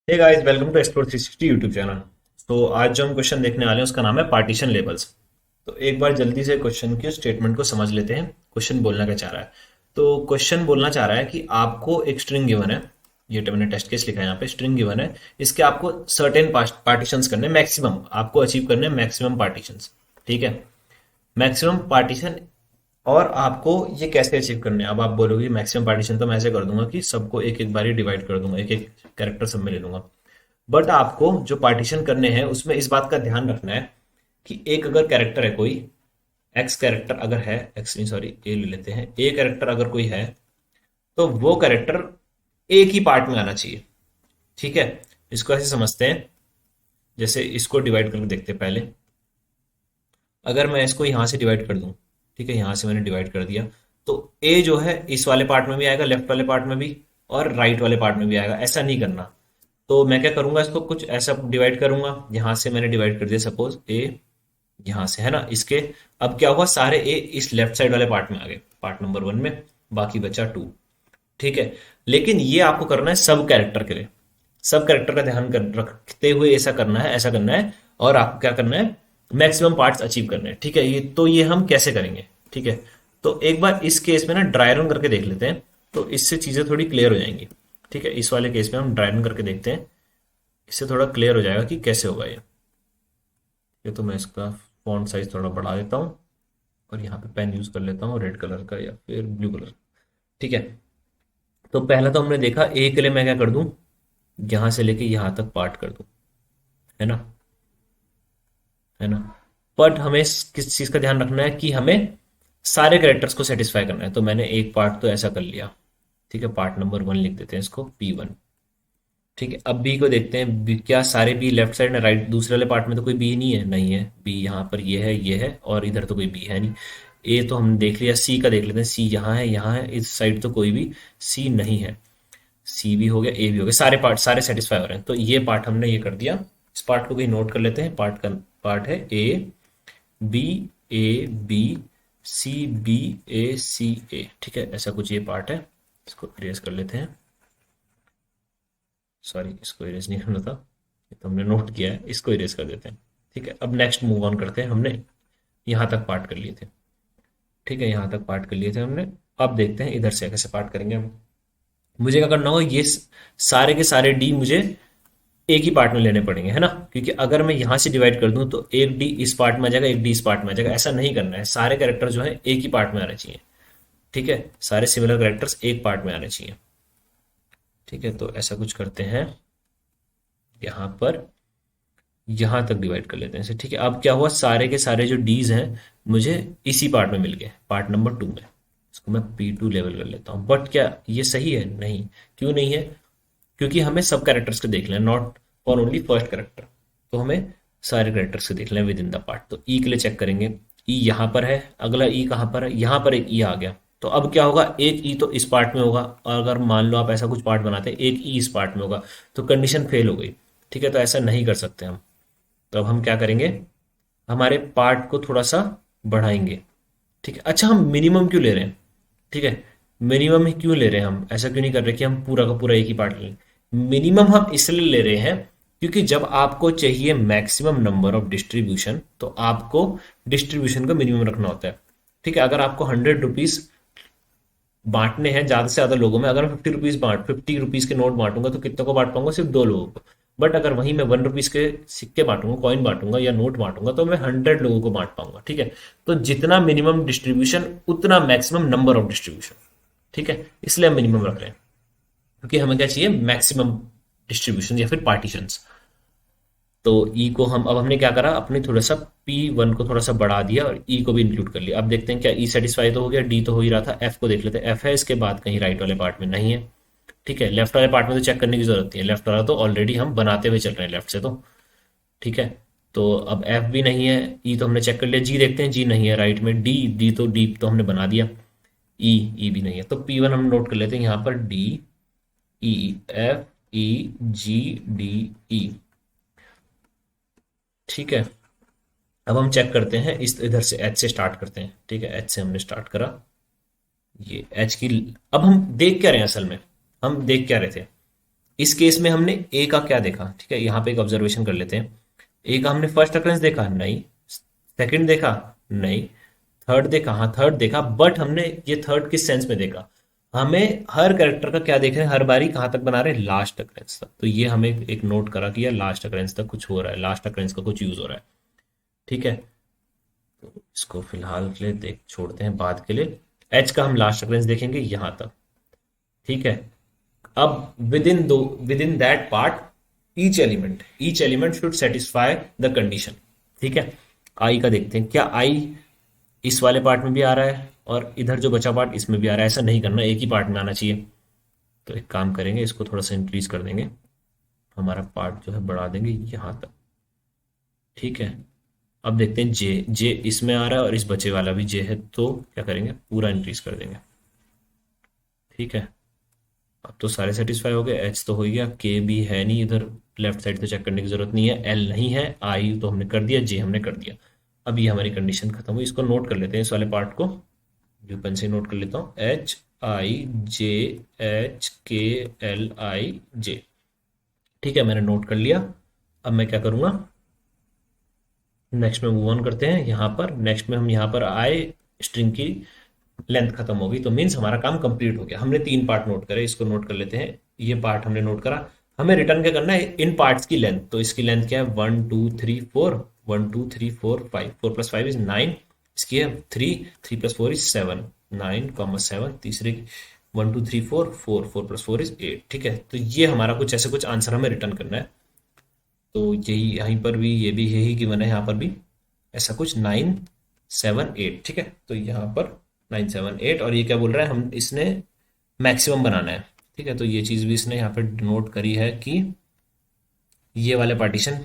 Hey guys, welcome to explore 360 YouTube channel. तो आज जो हम क्वेश्चन देखने वाले हैं उसका नाम है पार्टीशन लेबल्स। तो एक बार जल्दी से क्वेश्चन के स्टेटमेंट को समझ लेते हैं। क्वेश्चन बोलना क्या चाह रहा है? तो क्वेश्चन बोलना चाह रहा है कि आपको एक स्ट्रिंग गिवन है। ये तो मैंने टेस्ट केस लिखा है, यहाँ पे स्ट्रिंग गिवन है। इसके आपको सर्टेन पार्टीशंस करने, मैक्सिमम आपको अचीव करने मैक्सिमम पार्टीशंस। ठीक है, मैक्सिमम पार्टीशन। और आपको ये कैसे अचीव करने हैं? अब आप बोलोगे मैक्सिमम पार्टीशन तो मैं ऐसे कर दूंगा कि सबको एक एक बार ही डिवाइड कर दूंगा, एक एक कैरेक्टर सब में ले लूंगा। बट आपको जो पार्टीशन करने हैं उसमें इस बात का ध्यान रखना है कि एक अगर कैरेक्टर है कोई, एक्स कैरेक्टर अगर है, एक्स नहीं सॉरी ए ले लेते हैं, ए कैरेक्टर अगर कोई है तो वो कैरेक्टर एक ही पार्ट में आना चाहिए। ठीक है, इसको ऐसे समझते हैं, जैसे इसको डिवाइड करके देखते हैं पहले। अगर मैं इसको यहां से डिवाइड कर दूं, ठीक है, यहां से मैंने डिवाइड कर दिया, तो ए जो है इस वाले पार्ट में भी आएगा, लेफ्ट वाले पार्ट में भी, और राइट वाले पार्ट में भी आएगा। ऐसा नहीं करना। तो मैं क्या करूंगा, इसको कुछ ऐसा डिवाइड करूंगा। यहां से मैंने डिवाइड कर दिया, सपोज ए यहां से है ना, इसके अब क्या हुआ, सारे ए इस लेफ्ट साइड वाले पार्ट में आ गए, पार्ट नंबर 1 में, बाकी बचा 2। ठीक है, लेकिन ये आपको करना है सब कैरेक्टर के लिए। सब कैरेक्टर का ध्यान रखते हुए ऐसा करना है, ऐसा करना है। और आपको क्या करना है, मैक्सिमम पार्ट्स अचीव करने हैं। ठीक है, ये हम कैसे करेंगे? ठीक है, तो एक बार इस केस में ना ड्राई रन करके देख लेते हैं, तो इससे चीजें थोड़ी क्लियर हो जाएंगी। ठीक है, इस वाले केस में हम ड्राई रन करके देखते हैं, इससे थोड़ा क्लियर हो जाएगा कि कैसे होगा ये तो मैं इसका फॉन्ट साइज थोड़ा बढ़ा देता हूँ, और यहाँ पे पेन यूज कर लेता हूँ रेड कलर का या फिर ब्लू कलर। ठीक है, तो पहला तो हमने देखा ए के लिए मैं क्या कर दूं, यहां से लेके यहां तक पार्ट कर दूं, है ना, है ना। बट हमें किस चीज का ध्यान रखना है कि हमें सारे कैरेक्टर्स को सेटिस्फाई करना है। तो मैंने एक पार्ट तो ऐसा कर लिया। ठीक है, पार्ट नंबर 1 लिख देते हैं इसको P1। ठीक है, अब बी को देखते हैं। क्या सारे बी लेफ्ट साइड में, राइट दूसरे वाले पार्ट में तो कोई बी नहीं है, नहीं है बी, यहाँ पर ये है और इधर तो कोई बी है नहीं। ए तो हमने देख लिया, सी का देख लेते हैं। सी यहाँ है, यहाँ है, इस साइड तो कोई भी सी नहीं है। सी भी हो गया, ए भी हो गया, सारे पार्ट सारे सेटिस्फाई हो रहे हैं। तो ये पार्ट हमने ये कर दिया। इस पार्ट को भी नोट कर लेते हैं। पार्ट का पार्ट है B A B C B A C A. ठीक है, ऐसा कुछ ये पार्ट है। इसको इरेज कर लेते हैं, सॉरी इसको इरेज नहीं करना था, ये तो हमने नोट किया है, इसको इरेज कर देते हैं। ठीक है, अब नेक्स्ट मूव ऑन करते हैं। हमने यहाँ तक पार्ट कर लिए थे। ठीक है, यहाँ तक पार्ट कर लिए थे हमने। अब देखते हैं इधर से कैसे पार्ट करेंगे हम। मुझे क्या करना होगा, ये सारे के सारे डी मुझे एक ही पार्ट में लेने पड़ेंगे, है ना, क्योंकि अगर मैं यहां से डिवाइड कर दूं तो एक डी इस पार्ट में आ जाएगा, एक डी इस पार्ट में आ जाएगा। ऐसा नहीं करना है, सारे कैरेक्टर जो है एक ही पार्ट में आने चाहिए। ठीक है, सारे सिमिलर कैरेक्टर्स एक पार्ट में आने चाहिए। ठीक है, तो ऐसा कुछ करते हैं, यहाँ पर यहां तक डिवाइड कर लेते हैं इसे। ठीक है, अब क्या हुआ, सारे के सारे जो डीज हैं मुझे इसी पार्ट में मिल गए, पार्ट नंबर 2 में। इसको मैं P2 लेवल कर लेता हूँ। बट क्या ये सही है? नहीं। क्यों नहीं है? क्योंकि हमें सब कैरेक्टर्स को देख लें, not for only first character. तो हमें सारे कैरेक्टर्स को देख लें विद इन द पार्ट। तो ई के लिए चेक करेंगे, ई यहाँ पर है, अगला ई कहाँ पर है, यहाँ पर एक ई आ गया। तो अब क्या होगा, एक ई तो इस पार्ट में होगा, और अगर मान लो आप ऐसा कुछ पार्ट बनाते हैं एक ई इस पार्ट में होगा, तो कंडीशन फेल हो गई। ठीक है, तो ऐसा नहीं कर सकते हम। तो अब हम क्या करेंगे, हमारे पार्ट को थोड़ा सा बढ़ाएंगे। ठीक है, अच्छा हम मिनिमम क्यों ले रहे हैं? ठीक है, मिनिमम ही क्यों ले रहे हैं हम? ऐसा क्यों नहीं कर रहे कि हम पूरा का पूरा एक ही पार्ट लें? मिनिमम हम इसलिए ले रहे हैं क्योंकि जब आपको चाहिए मैक्सिमम नंबर ऑफ डिस्ट्रीब्यूशन, तो आपको डिस्ट्रीब्यूशन का मिनिमम रखना होता है। ठीक है, अगर आपको 100 रुपीज बांटने हैं ज्यादा से ज्यादा लोगों में, अगर मैं 50 रुपीज के नोट बांटूंगा तो कितने को बांट पाऊंगा? सिर्फ 2 लोगों को। बट अगर वहीं मैं 1 रुपीज के सिक्के बांटूंगा, कॉइन बांटूंगा या नोट बांटूंगा, तो मैं 100 लोगों को बांट पाऊंगा। ठीक है, तो जितना मिनिमम डिस्ट्रीब्यूशन उतना मैक्सिमम नंबर ऑफ डिस्ट्रीब्यूशन। ठीक है, इसलिए हम मिनिमम रख रहे हैं, क्योंकि हमें क्या चाहिए, मैक्सिमम डिस्ट्रीब्यूशन या फिर पार्टीशंस। तो ई को हम, अब हमने क्या करा, अपने थोड़ा सा P1 को थोड़ा सा बढ़ा दिया और ई को भी इंक्लूड कर लिया। अब देखते हैं क्या ई सेटिस्फाई तो हो गया, डी तो हो ही रहा था। एफ को देख लेते हैं, एफ है इसके बाद कहीं राइट वाले पार्ट में नहीं है। ठीक है, लेफ्ट वाले पार्ट में तो चेक करने की जरूरत नहीं है, लेफ्ट वाला तो ऑलरेडी हम बनाते हुए चल रहे हैं लेफ्ट से तो। ठीक है, तो अब एफ भी नहीं है, ई तो हमने चेक कर लिया। जी देखते हैं, जी नहीं है राइट में। डी डी तो डी तो हमने बना दिया। ई ई भी नहीं है, तो P1 हम नोट कर लेते हैं यहाँ पर, D E F E G D E. ठीक है, अब हम चेक करते हैं, इस इधर से एच से स्टार्ट करते हैं। ठीक है, एच से हमने स्टार्ट करा, ये एच की। अब हम देख क्या रहे हैं असल में, हम देख क्या रहे थे, इस केस में हमने ए का क्या देखा, ठीक है, यहाँ पे एक ऑब्जर्वेशन कर लेते हैं। ए का हमने फर्स्ट अकरेंस देखा नहीं, सेकंड देखा नहीं, थर्ड देखा, हाँ थर्ड देखा, बट हमने ये थर्ड किस सेंस में देखा, हमें हर कैरेक्टर का क्या देख रहे हैं, हर बारी कहाँ तक बना रहे हैं, लास्ट अकरेंस तक। तो ये हमें एक नोट करा कि यार लास्ट अकरेंस तक कुछ हो रहा है, लास्ट अकरेंस का कुछ यूज हो रहा है, ठीक है। तो इसको फिलहाल के लिए देख छोड़ते हैं, बाद के लिए। एच का हम लास्ट अकरेंस देखेंगे यहां तक, ठीक है। अब with in that part each element should satisfy the condition, ठीक है। आई का देखते हैं, क्या आई इस वाले पार्ट में भी आ रहा है और इधर जो बचा पार्ट इसमें भी आ रहा है, ऐसा नहीं करना, एक ही पार्ट में आना चाहिए। तो एक काम करेंगे, इसको थोड़ा सा इंक्रीज कर देंगे, हमारा पार्ट जो है बढ़ा देंगे यहां तक, ठीक है। अब देखते हैं जे जे इसमें आ रहा है और इस बचे वाला भी जे है, तो क्या करेंगे, पूरा इंक्रीज कर देंगे, ठीक है। अब तो सारे सेटिस्फाई हो गए, एच तो हो ही गया, के भी है नहीं इधर, लेफ्ट साइड तो चेक करने की जरूरत नहीं है, एल नहीं है, आई तो हमने कर दिया, जे हमने कर दिया। अब ये हमारी कंडीशन खत्म हुई, इसको नोट कर लेते हैं, इस वाले पार्ट को जो पेन से नोट कर लेता हूँ, एच आई जे, एच के एल आई जे, ठीक है, मैंने नोट कर लिया। अब मैं क्या करूंगा, नेक्स्ट में मूव ऑन करते हैं, यहाँ पर नेक्स्ट में हम यहाँ पर आए, स्ट्रिंग की लेंथ खत्म होगी, तो मीन्स हमारा काम कंप्लीट हो गया। हमने तीन पार्ट नोट करे, इसको नोट कर लेते हैं, ये पार्ट हमने नोट करा। हमें रिटर्न क्या करना है, इन पार्ट्स की लेंथ, तो इसकी लेंथ क्या है, 1 2 3 4, 1 2 3 4 5, 4 + 5 = 9, इसकी है 3, 3 + 4 = 7, 9, 7, तीसरे 1 2 3 4, 4, 4 + 4 = 8, ठीक है। तो ये हमारा कुछ ऐसे कुछ आंसर हमें रिटर्न करना है। तो यही यहीं पर भी ये भी यही गिवन है, यहाँ पर भी ऐसा कुछ 9 7 8, ठीक है। तो यहाँ पर 9 7 8, और ये क्या बोल रहा है, हम इसने मैक्सिमम बनाना है, ठीक है। तो ये चीज़ भी इसने यहाँ पर नोट करी है कि ये वाले पार्टीशन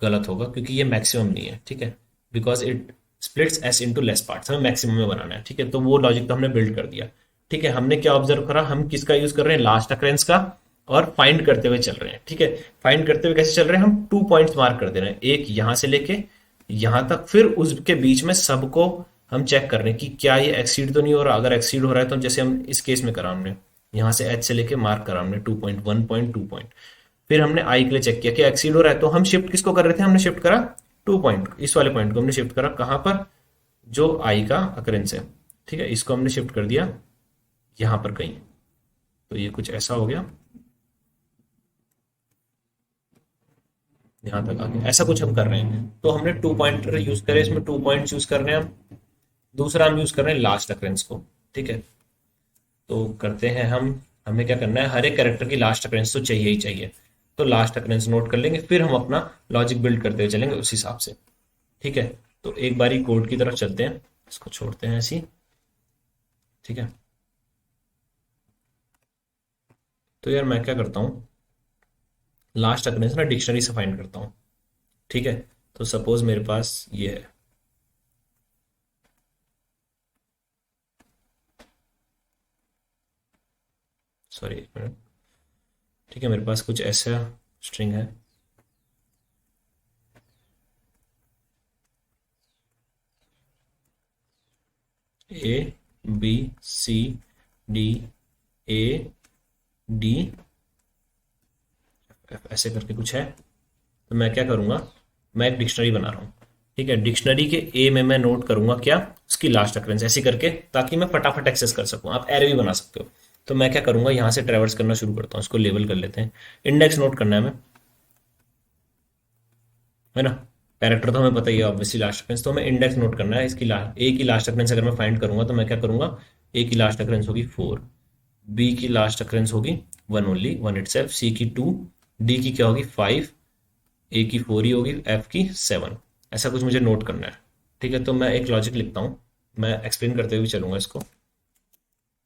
गलत होगा क्योंकि ये मैक्सिमम नहीं है, ठीक है, because it splits S into less parts, हमें मैक्सिमम में बनाना है, ठीक है। तो वो लॉजिक तो हमने बिल्ड कर दिया, ठीक है। हमने क्या ऑब्जर्व करा, हम किसका यूज कर रहे हैं, लास्ट अकरेंस का, और फाइंड करते हुए चल रहे हैं, ठीक है। फाइंड करते हुए कैसे चल रहे हैं, हम 2 पॉइंट्स मार्क कर दे रहे हैं, एक यहां से लेके यहां तक, फिर उसके बीच में सबको हम चेक कर रहे हैं कि क्या ये एक्सीड तो नहीं हो रहा। अगर एक्सीड हो रहा है तो जैसे हम इस केस में करा, हमने यहाँ से एच से लेके मार्क करा हमने 2 पॉइंट, 1 पॉइंट, 2 पॉइंट, फिर हमने आई के लिए चेक किया कि एक्सीड हो रहा है, तो हम शिफ्ट किसको कर रहे थे, हमने शिफ्ट करा 2 पॉइंट, इस वाले पॉइंट को हमने शिफ्ट करा कहाँ पर, जो आई का अकरेंस है, ठीक है, इसको हमने शिफ्ट कर दिया यहाँ पर कहीं। तो ये कुछ ऐसा हो गया, यहाँ तक आ गया, ऐसा कुछ हम कर रहे हैं। तो हमने 2 पॉइंटर यूज करे, इसमें 2 पॉइंट यूज कर रहे हैं हम। दूसरा हम यूज कर रहे हैं लास्ट अकरेंस को, ठीक है। तो करते हैं हम, हमें क्या करना है, हर एक कैरेक्टर की लास्ट अकरेंस तो चाहिए ही चाहिए, तो लास्ट अकरेंस नोट कर लेंगे, फिर हम अपना लॉजिक बिल्ड करते हुए चलेंगे उस हिसाब से, ठीक है। तो एक बारी कोड की तरफ चलते हैं, इसको छोड़ते हैं ऐसी, ठीक है। तो यार मैं क्या करता हूँ, लास्ट अकरेंस ना डिक्शनरी से फाइंड करता हूँ, ठीक है। तो सपोज मेरे पास ये है, सॉरी एक मिनट, ठीक है, मेरे पास कुछ ऐसा स्ट्रिंग है, A B C D A D F, ऐसे करके कुछ है। तो मैं क्या करूंगा, मैं एक डिक्शनरी बना रहा हूँ, ठीक है। डिक्शनरी के ए में मैं नोट करूंगा क्या, उसकी लास्ट अकरेंस, ऐसी करके, ताकि मैं फटाफट एक्सेस कर सकूं। आप एरे भी बना सकते हो। तो मैं क्या करूंगा, यहाँ से ट्रेवर्स करना शुरू करता हूँ, इसको लेबल कर लेते हैं, इंडेक्स नोट करना है हमें, है ना। कैरेक्टर तो हमें पता ही है ऑब्वियसली, लास्ट अकरेंस तो हमें इंडेक्स नोट करना है। इसकी ए की लास्ट अकरेंस अगर मैं फाइंड करूंगा तो मैं क्या करूंगा, ए की लास्ट अकरेंस होगी 4, बी की लास्ट अकरेंस होगी 1 ओनली, 1 इटसेल्फ, सी की 2, डी की क्या होगी 5, ए की 4 ही होगी, एफ की 7, ऐसा कुछ मुझे नोट करना है, ठीक है। तो मैं एक लॉजिक लिखता हूँ, मैं एक्सप्लेन करते हुए चलूंगा इसको,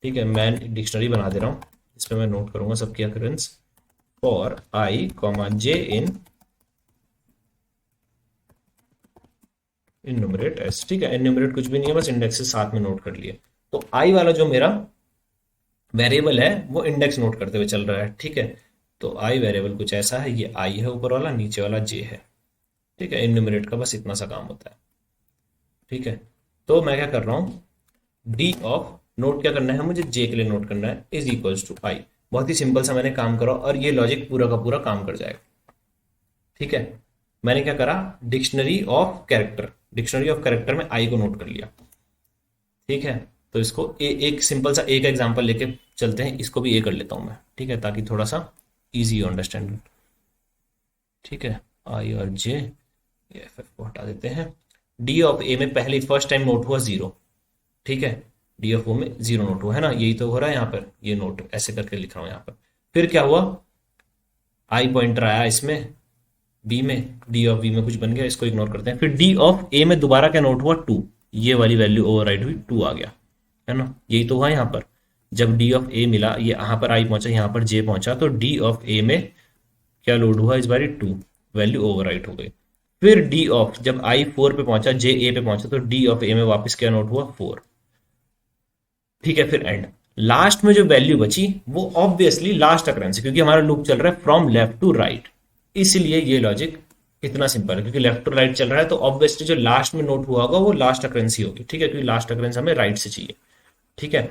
ठीक है। मैं डिक्शनरी बना दे रहा हूँ, इसमें मैं नोट करूंगा सबकी occurrence, for I comma J in enumerate S, ठीक है। इननुमरेट कुछ भी नहीं है, बस इंडेक्स से साथ में नोट कर लिए। तो आई वाला जो मेरा वेरिएबल है वो इंडेक्स नोट करते हुए चल रहा है, ठीक है। तो आई वेरिएबल कुछ ऐसा है, ये आई है ऊपर वाला, नीचे वाला जे है, ठीक है। इननुमरेट का बस इतना सा काम होता है, ठीक है। तो मैं क्या कर रहा हूँ, डी ऑफ नोट क्या करना है मुझे, जे के लिए नोट करना है, इज इक्वल्स टू आई। बहुत ही सिंपल सा मैंने काम करा और ये लॉजिक पूरा का पूरा काम कर जाएगा। ठीक है, मैंने क्या करा, डिक्शनरी ऑफ कैरेक्टर में आई को नोट कर लिया। ठीक है, तो इसको एक सिंपल सा एक एग्जांपल लेके चलते हैं, इसको भी ए कर लेता हूं मैं। ठीक है, ताकि थोड़ा सा इजी हो अंडरस्टैंडिंग। ठीक है, आई और जे, एफ एफ को हटा देते हैं। डी ऑफ ए में पहले फर्स्ट टाइम नोट हुआ जीरो। ठीक है, डी ऑफ ओ में जीरो नोट हुआ है ना, यही तो हो रहा है यहाँ पर, ये नोट ऐसे करके लिख रहा हूँ यहाँ पर। फिर क्या हुआ, आई पॉइंटर आया इसमें बी में, डी ऑफ बी में कुछ बन गया, इसको इग्नोर करते हैं। फिर डी ऑफ ए में दोबारा क्या नोट हुआ, टू, ये वाली वैल्यू ओवरराइड हुई, टू आ गया, है ना, यही तो हुआ यहाँ पर। जब डी ऑफ ए मिला, ये यहाँ पर आई पहुंचा, यहाँ पर जे पहुंचा, तो डी ऑफ ए में क्या लोड हुआ इस बार, टू, वैल्यू ओवरराइट हो गई। फिर डी ऑफ, जब आई फोर पे पहुंचा, जे ए पे पहुंचा, तो डी ऑफ ए में वापस क्या नोट हुआ, फोर। ठीक है, फिर एंड, लास्ट में जो वैल्यू बची वो ऑब्वियसली लास्ट अकरेंस है, क्योंकि हमारा लूप चल रहा है फ्रॉम लेफ्ट टू राइट, इसलिए ये लॉजिक इतना सिंपल है, क्योंकि लेफ्ट टू राइट चल रहा है तो ऑब्वियसली जो लास्ट में नोट हुआ होगा वो लास्ट अकरेंस ही होगी। ठीक है, क्योंकि लास्ट अकरेंस हमें राइट से चाहिए। ठीक है,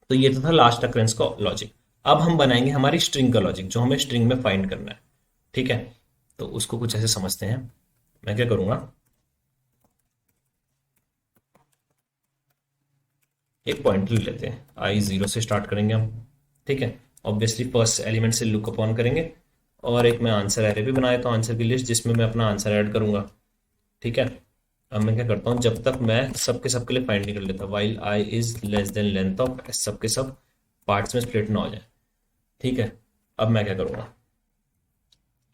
तो ये तो था लास्ट अकरेंस का लॉजिक। अब हम बनाएंगे हमारी स्ट्रिंग का लॉजिक, जो हमें स्ट्रिंग में फाइंड करना है। ठीक है, तो उसको कुछ ऐसे समझते हैं। मैं क्या करूंगा, एक पॉइंटर लेते हैं, आई जीरो से स्टार्ट करेंगे हम। ठीक है, ऑब्वियसली फर्स्ट एलिमेंट से लुक अपॉन करेंगे, और एक मैं आंसर एरे भी बनाया तो आंसर की लिस्ट जिसमें मैं अपना आंसर ऐड करूंगा। ठीक है, अब मैं क्या करता हूँ, जब तक मैं सबके सब के लिए फाइंड नहीं कर लेता, while I is less than length of, सबके सब पार्ट्स में स्प्लिट ना हो जाए। ठीक है, अब मैं क्या करूँगा,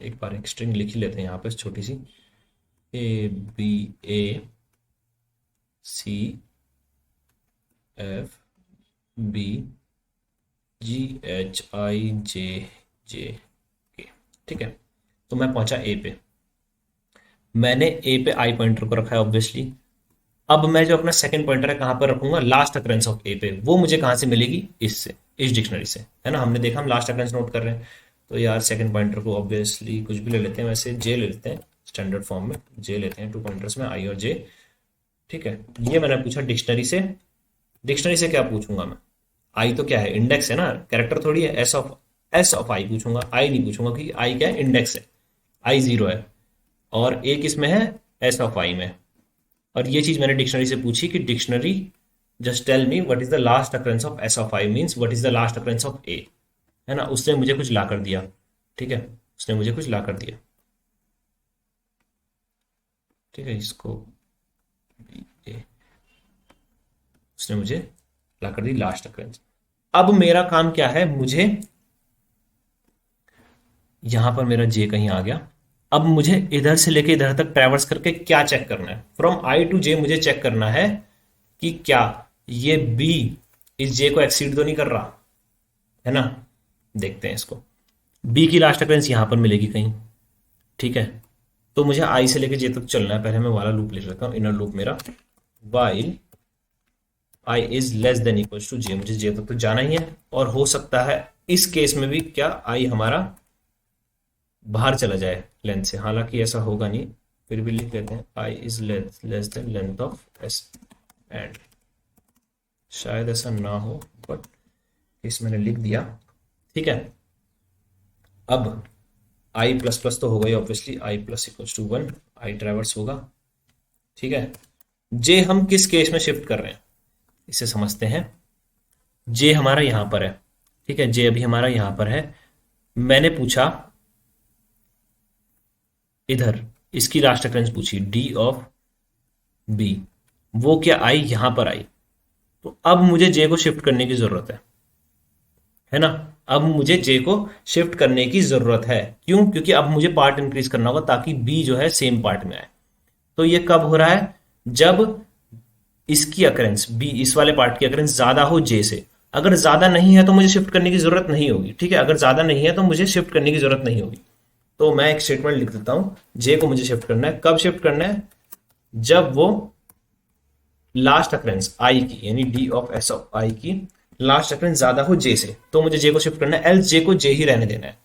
एक बार एक स्ट्रिंग लिख ही लेते हैं यहाँ पे छोटी सी, A B A C F B G H I J J K. ठीक है, तो मैं पहुंचा ए पे, मैंने ए पे आई पॉइंटर को रखा है ऑब्वियसली। अब मैं जो अपना सेकंड पॉइंटर है कहां पर रखूंगा, लास्ट अकरेंस ऑफ ए पे, वो मुझे कहां से मिलेगी, इससे, इस डिक्शनरी से, है ना। हमने देखा हम लास्ट अकरेंस नोट कर रहे हैं, तो यार सेकंड पॉइंटर को ऑब्वियसली कुछ भी ले लेते हैं, वैसे जे ले लेते हैं स्टैंडर्ड फॉर्म में, जे लेते हैं टू पॉइंटर्स में, आई और जे। ठीक है, ये मैंने पूछा डिक्शनरी से। डिक्शनरी से क्या पूछूंगा मैं, आई तो क्या है, इंडेक्स है ना, कैरेक्टर थोड़ी है, एस ऑफ आई पूछूंगा, आई नहीं पूछूंगा, क्योंकि आई क्या है, इंडेक्स है, आई जीरो है, और ए किस में है, एस ऑफ आई में। और ये चीज मैंने डिक्शनरी से पूछी कि dictionary just tell me what is the last occurrence of S of I, means what is the last occurrence of A, है ना। उसने मुझे कुछ ला कर दिया। ठीक है, उसने मुझे कुछ ला कर दिया। ठीक है, इसको ए, उसने मुझे ला कर दी लास्ट अकरेंस। अब मेरा काम क्या है, मुझे यहां पर मेरा जे कहीं आ गया, अब मुझे इधर से लेके इधर तक ट्रैवर्स करके क्या चेक करना है, फ्रॉम आई टू जे मुझे चेक करना है कि क्या ये बी इस जे को एक्सीड तो नहीं कर रहा, है ना। देखते हैं इसको, बी की लास्ट अकरेंस यहां पर मिलेगी कहीं। ठीक है, तो मुझे आई से लेके जे तक चलना है। पहले मैं वाला लूप लिख लेता हूं, इनर लूप मेरा, while I is less than equal to J, मुझे जे तक तो जाना ही है, और हो सकता है इस केस में भी क्या आई हमारा बाहर चला जाए लेंथ से, हालांकि ऐसा होगा नहीं, फिर भी लिख लेते हैं I is less than length of S and, शायद ऐसा ना हो बट इस मैंने लिख दिया। ठीक है, अब आई प्लस प्लस तो होगा ही obviously, I plus equals to one, I traverse होगा। ठीक है, जे हम किस केस में शिफ्ट कर रहे हैं इसे समझते हैं। जे हमारा यहां पर है। ठीक है, जे अभी हमारा यहां पर है, मैंने पूछा इधर, इसकी लास्ट अकरेंस पूछी डी ऑफ बी, वो क्या आई यहां पर आई, तो अब मुझे जे को शिफ्ट करने की जरूरत है ना। अब मुझे जे को शिफ्ट करने की जरूरत है, क्यों, क्योंकि अब मुझे पार्ट इंक्रीज करना होगा ताकि बी जो है सेम पार्ट में आए। तो ये कब हो रहा है, जब इसकी अकरेंस बी, इस वाले पार्ट की अकरेंस ज्यादा हो जे से। अगर ज्यादा नहीं है तो मुझे शिफ्ट करने की जरूरत नहीं होगी। ठीक है, अगर ज्यादा नहीं है तो मुझे शिफ्ट करने की जरूरत नहीं होगी। तो मैं एक स्टेटमेंट लिख देता हूं, जे को मुझे शिफ्ट करना है, कब शिफ्ट करना है, जब वो लास्ट अकरेंस आई की, यानी डी ऑफ एस ऑफ आई की लास्ट अकरेंस ज्यादा हो जे से, तो मुझे जे को शिफ्ट करना है, एल्स जे को जे ही रहने देना है।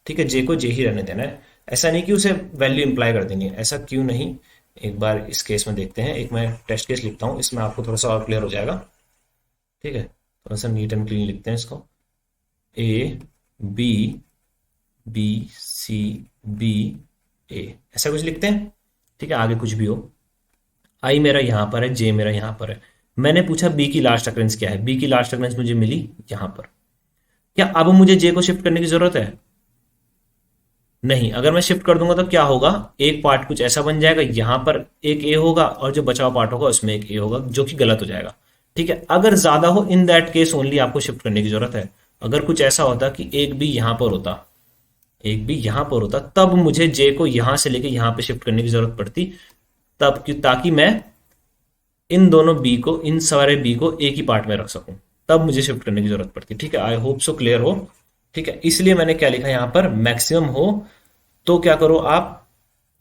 ठीक है, जे को जे ही रहने देना है, ऐसा नहीं कि उसे वैल्यू इंप्लाई कर देनी है, ऐसा क्यों नहीं, एक बार इस केस में देखते हैं। एक मैं टेस्ट केस लिखता हूं, इसमें आपको थोड़ा सा और क्लियर हो जाएगा। ठीक है, थोड़ा सा नीट एंड क्लीन लिखते हैं इसको। A B, B C, B A, ऐसा कुछ लिखते हैं। ठीक है, आगे कुछ भी हो। आई मेरा यहां पर है, जे मेरा यहां पर है। मैंने पूछा बी की लास्ट अकरेंस क्या है, बी की लास्ट अकरेंस मुझे मिली यहां पर। क्या अब मुझे जे को शिफ्ट करने की जरूरत है? नहीं। अगर मैं शिफ्ट कर दूंगा तो क्या होगा, एक पार्ट कुछ ऐसा बन जाएगा, यहां पर एक ए होगा और जो बचा हुआ पार्ट होगा उसमें एक ए होगा, जो कि गलत हो जाएगा। ठीक है, अगर ज्यादा हो इन दैट केस ओनली आपको शिफ्ट करने की जरूरत है। अगर कुछ ऐसा होता कि एक भी यहां पर होता, एक भी यहां पर होता, तब मुझे जे को यहां से लेके यहां पे शिफ्ट करने की जरूरत पड़ती, तब क्यों, ताकि मैं इन दोनों बी को, इन सारे बी को एक ही पार्ट में रख सकूं, तब मुझे शिफ्ट करने की जरूरत पड़ती। ठीक है, आई होप सो क्लियर हो। ठीक है, इसलिए मैंने क्या लिखा यहां पर, मैक्सिमम हो तो क्या करो आप,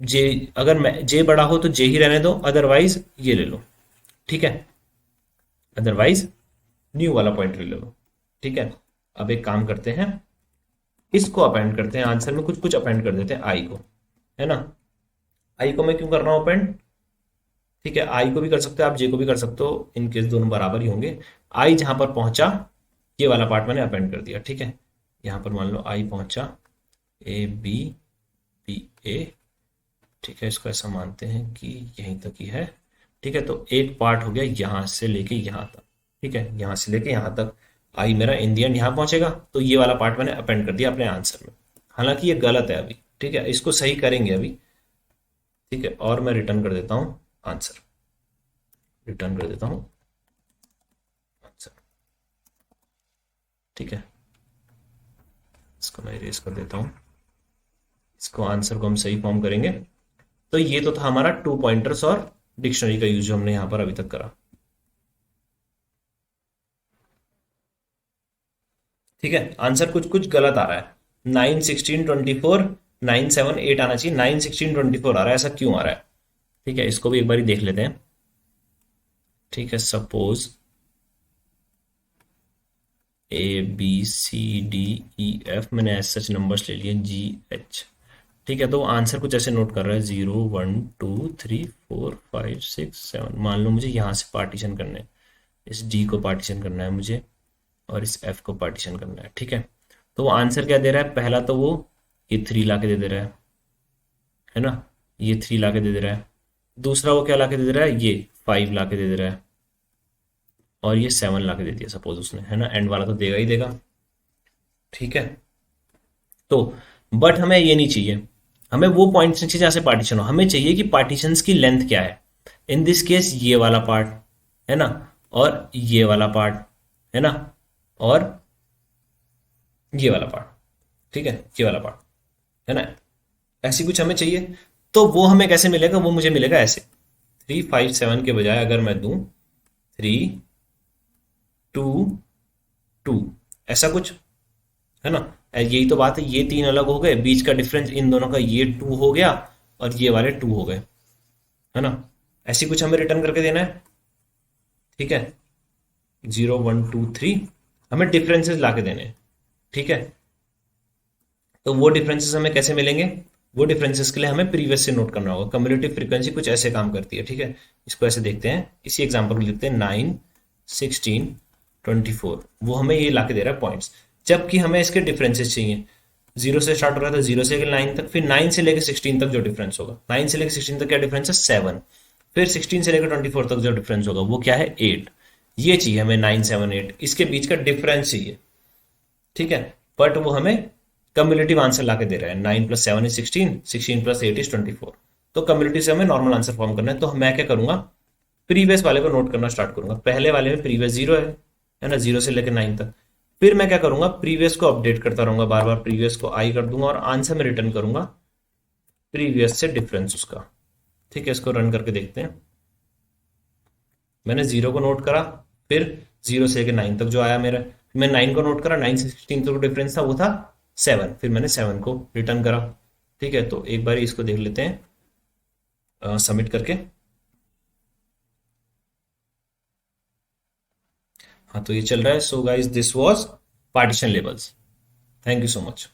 जे, अगर जे बड़ा हो तो जे ही रहने दो, अदरवाइज ये ले लो। ठीक है, अदरवाइज न्यू वाला पॉइंट ले लो। ठीक है, अब एक काम करते हैं, इसको अपेंड करते हैं आंसर में, कुछ कुछ अपेंड कर देते हैं आई को, है ना। आई को मैं क्यों कर रहा हूं अपेंड? ठीक है, आई को भी कर सकते हो आप, जे को भी कर सकते हो, इनकेस दोनों बराबर ही होंगे। आई जहां पर पहुंचा, ये वाला पार्ट मैंने अपेंड कर दिया। ठीक है, यहां पर मान लो आई पहुंचा ए बी, बी ए। ठीक है, इसको ऐसा मानते हैं कि यहीं तक ही है। ठीक है, तो एक पार्ट हो गया यहां से लेके यहां तक। ठीक है, यहां से लेके यहां तक आई मेरा इन दी एंड यहां पहुंचेगा, तो ये वाला पार्ट मैंने अपेंड कर दिया अपने आंसर में। हालांकि ये गलत है अभी। ठीक है, इसको सही करेंगे अभी। ठीक है, और मैं रिटर्न कर देता हूं आंसर, रिटर्न कर देता हूं आंसर। ठीक है, इसको मैं इरेज कर देता हूं, इसको आंसर को हम सही फॉर्म करेंगे। तो ये तो था हमारा टू पॉइंटर्स और डिक्शनरी का यूज जो हमने यहां पर अभी तक करा। ठीक है, आंसर कुछ कुछ गलत आ रहा है। 9, 16, 24, 9, 7, 8 आना चाहिए, 9, 16, 24 आ रहा है, ऐसा क्यों आ रहा है? ठीक है, इसको भी एक बार देख लेते हैं। ठीक है, suppose A B C D E F, मैंने एज सच नंबर्स ले लिए, जी एच। ठीक है, तो आंसर कुछ ऐसे नोट कर रहा है, 0, 1, 2, 3, 4, 5, 6, 7। मान लो मुझे यहाँ से पार्टीशन करना है, इस डी को पार्टीशन करना है मुझे, और इस एफ को पार्टीशन करना है। ठीक है, तो वो आंसर क्या दे रहा है, पहला तो वो ये 3 ला के दे रहा है ना, ये 3 ला के दे रहा है। दूसरा वो क्या ला के दे रहा है, ये 5 ला के दे रहा है, और ये 7 ला के दे दिया सपोज उसने, है ना। एंड वाला तो देगा ही देगा। ठीक है, तो बट हमें ये नहीं चाहिए, हमें वो पॉइंट्स नहीं चाहिए जहां से पार्टीशन हो, हमें चाहिए कि पार्टीशंस की लेंथ क्या है। इन दिस केस ये वाला पार्ट, है ना, और ये वाला पार्ट, है ना, और ये वाला पार्ट। ठीक है, ये वाला पार्ट, है ना, ऐसी कुछ हमें चाहिए। तो वो हमें कैसे मिलेगा, वो मुझे मिलेगा ऐसे, 3, 5, 7 के बजाय अगर मैं दूं 3, 2, 2, ऐसा कुछ, है ना। यही तो बात है, ये 3 अलग हो गए, बीच का डिफरेंस इन दोनों का ये 2 हो गया, और ये वाले 2 हो गए, है ना। ऐसी कुछ हमें रिटर्न करके देना है। ठीक है, 0, 1, 2, 3 हमें डिफरेंसेस ला के देने हैं। ठीक है, तो वो डिफरेंसेस हमें कैसे मिलेंगे, वो डिफरेंसेस के लिए हमें प्रीवियस से नोट करना होगा। कम्युलेटिव फ्रीक्वेंसी कुछ ऐसे काम करती है। ठीक है, इसको ऐसे देखते हैं, इसी एग्जांपल को लिखते हैं, 9, 16, 24, वो हमें ये ला के दे रहा है पॉइंट्स, जबकि हमें इसके डिफरेंसेस चाहिए। 0 से स्टार्ट हो रहा था, 0 से लेकर 9 तक, फिर 9 से लेकर 16 तक जो डिफरेंस होगा, 9 से लेकर 16 तक क्या डिफरेंस है, 7। फिर 16 से लेकर 24 तक जो डिफरेंस होगा वो क्या है, 8। ये चाहिए हमें, 9, 7, 8, इसके बीच का डिफरेंस चाहिए। ठीक है, बट वो हमें कम्युलेटिव आंसर ला के दे रहा है, 9 + 7 = 16, 16 + 8 = 24। तो कम्युलेटिव से हमें नॉर्मल आंसर फॉर्म करना है, तो मैं क्या करूंगा, प्रीवियस वाले को नोट करना स्टार्ट करूंगा। पहले वाले में प्रीवियस 0 है ना, 0 से लेकर 9 तक। फिर मैं क्या करूंगा, प्रीवियस को अपडेट करता रहूंगा, बार बार प्रीवियस को आई कर दूंगा, और आंसर में रिटर्न करूंगा प्रीवियस से डिफरेंस उसका। ठीक है, इसको रन करके देखते हैं। मैंने 0 को नोट करा, फिर 0 से लेकर 9 तक जो आया मेरा, मैं 9 को नोट करा, 9 से 16 तक डिफरेंस था, वो था 7, फिर मैंने 7 को रिटर्न करा। ठीक है, तो एक बार इसको देख लेते हैं सबमिट करके। हाँ, तो ये चल रहा है। So guys, this was partition labels. Thank you so much.